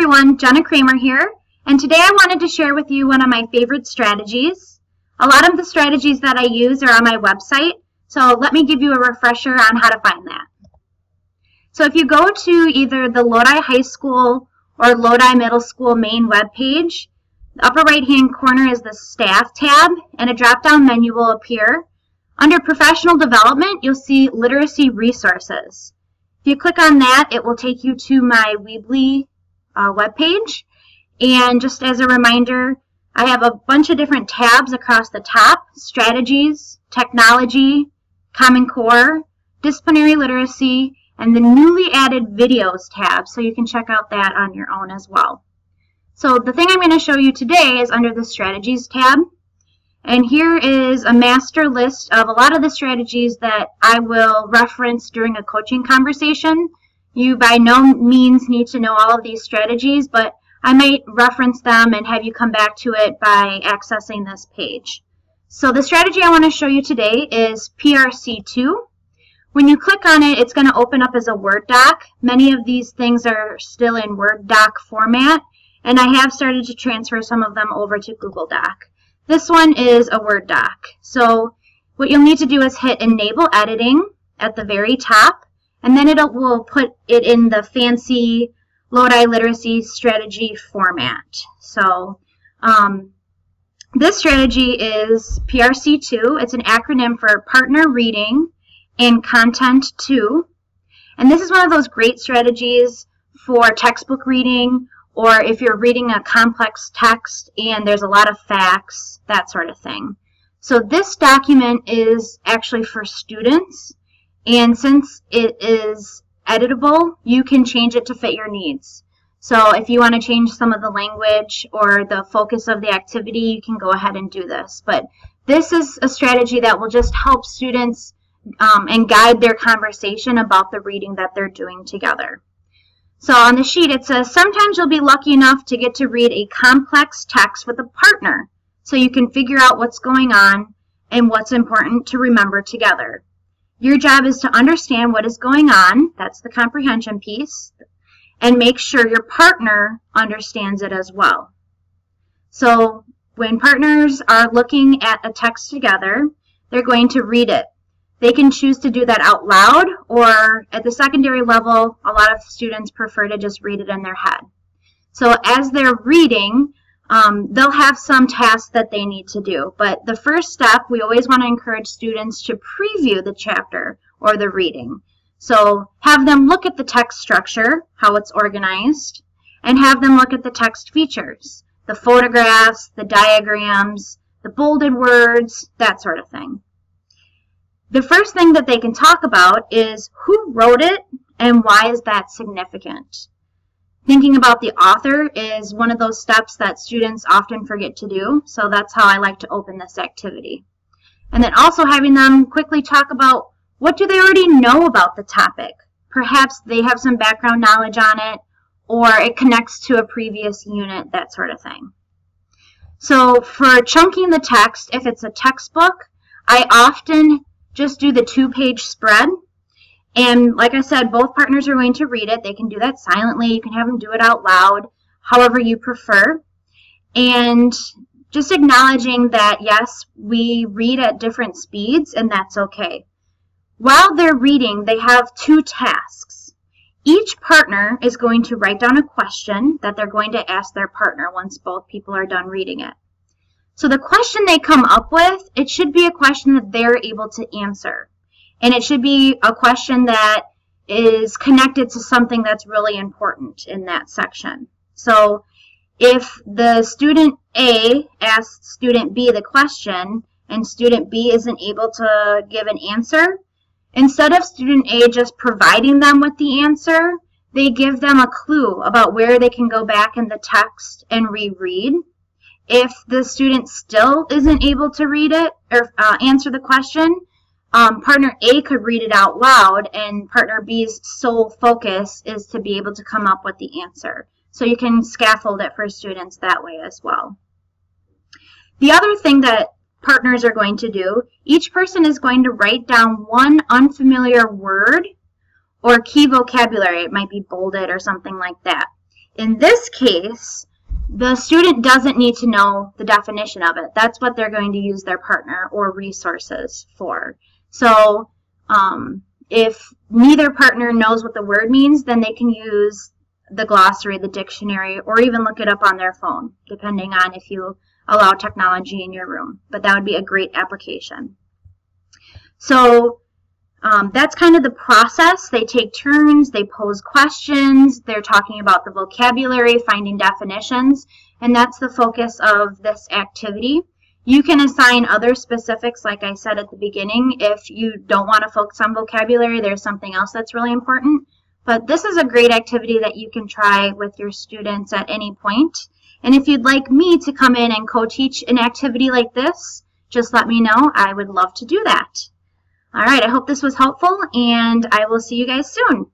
everyone, Jenna Kramer here, and today I wanted to share with you one of my favorite strategies. A lot of the strategies that I use are on my website, so let me give you a refresher on how to find that. So if you go to either the Lodi High School or Lodi Middle School main web page, the upper right hand corner is the Staff tab, and a drop-down menu will appear. Under Professional Development, you'll see Literacy Resources. If you click on that, it will take you to my Weebly webpage. And just as a reminder, I have a bunch of different tabs across the top: Strategies, Technology, Common Core, Disciplinary Literacy, and the newly added Videos tab, so you can check out that on your own as well. So the thing I'm going to show you today is under the Strategies tab. And here is a master list of a lot of the strategies that I will reference during a coaching conversation. You by no means need to know all of these strategies, but I might reference them and have you come back to it by accessing this page. So the strategy I want to show you today is PRC2. When you click on it, it's going to open up as a Word doc. Many of these things are still in Word doc format, and I have started to transfer some of them over to Google Doc. This one is a Word doc. So what you'll need to do is hit Enable Editing at the very top, and then it will put it in the fancy Lodi Literacy Strategy format. So this strategy is PRC2. It's an acronym for Partner Reading and Content 2. And this is one of those great strategies for textbook reading, or if you're reading a complex text and there's a lot of facts, that sort of thing. So this document is actually for students, and since it is editable, you can change it to fit your needs. So if you want to change some of the language or the focus of the activity, you can go ahead and do this. But this is a strategy that will just help students and guide their conversation about the reading that they're doing together. So on the sheet it says, sometimes you'll be lucky enough to get to read a complex text with a partner, so you can figure out what's going on and what's important to remember together. Your job is to understand what is going on, that's the comprehension piece, and make sure your partner understands it as well. So when partners are looking at a text together, they're going to read it. They can choose to do that out loud, or at the secondary level, a lot of students prefer to just read it in their head. So as they're reading, they'll have some tasks that they need to do. But the first step, we always want to encourage students to preview the chapter or the reading. So have them look at the text structure, how it's organized, and have them look at the text features, the photographs, the diagrams, the bolded words, that sort of thing. The first thing that they can talk about is who wrote it and why is that significant. Thinking about the author is one of those steps that students often forget to do, so that's how I like to open this activity. And then also having them quickly talk about what do they already know about the topic. Perhaps they have some background knowledge on it, or it connects to a previous unit, that sort of thing. So for chunking the text, if it's a textbook, I often just do the 2-page spread, and like I said, both partners are going to read it. They can do that silently. You can have them do it out loud, however you prefer, and just acknowledging that yes, we read at different speeds, and that's okay. While they're reading, they have 2 tasks. Each partner is going to write down a question that they're going to ask their partner once both people are done reading it. So the question they come up with, it should be a question that they're able to answer. And it should be a question that is connected to something that's really important in that section. So if the student A asks student B the question and student B isn't able to give an answer, instead of student A just providing them with the answer, they give them a clue about where they can go back in the text and reread. If the student still isn't able to read it or answer the question, partner A could read it out loud, and partner B's sole focus is to be able to come up with the answer. So you can scaffold it for students that way as well. The other thing that partners are going to do, each person is going to write down one unfamiliar word or key vocabulary. It might be bolded or something like that. In this case, the student doesn't need to know the definition of it. That's what they're going to use their partner or resources for. So if neither partner knows what the word means, then they can use the glossary, the dictionary, or even look it up on their phone, depending on if you allow technology in your room. But that would be a great application. So that's kind of the process. They take turns, they pose questions, they're talking about the vocabulary, finding definitions, and that's the focus of this activity. You can assign other specifics, like I said at the beginning. If you don't want to focus on vocabulary, there's something else that's really important. But this is a great activity that you can try with your students at any point. And if you'd like me to come in and co-teach an activity like this, just let me know. I would love to do that. All right, I hope this was helpful, and I will see you guys soon.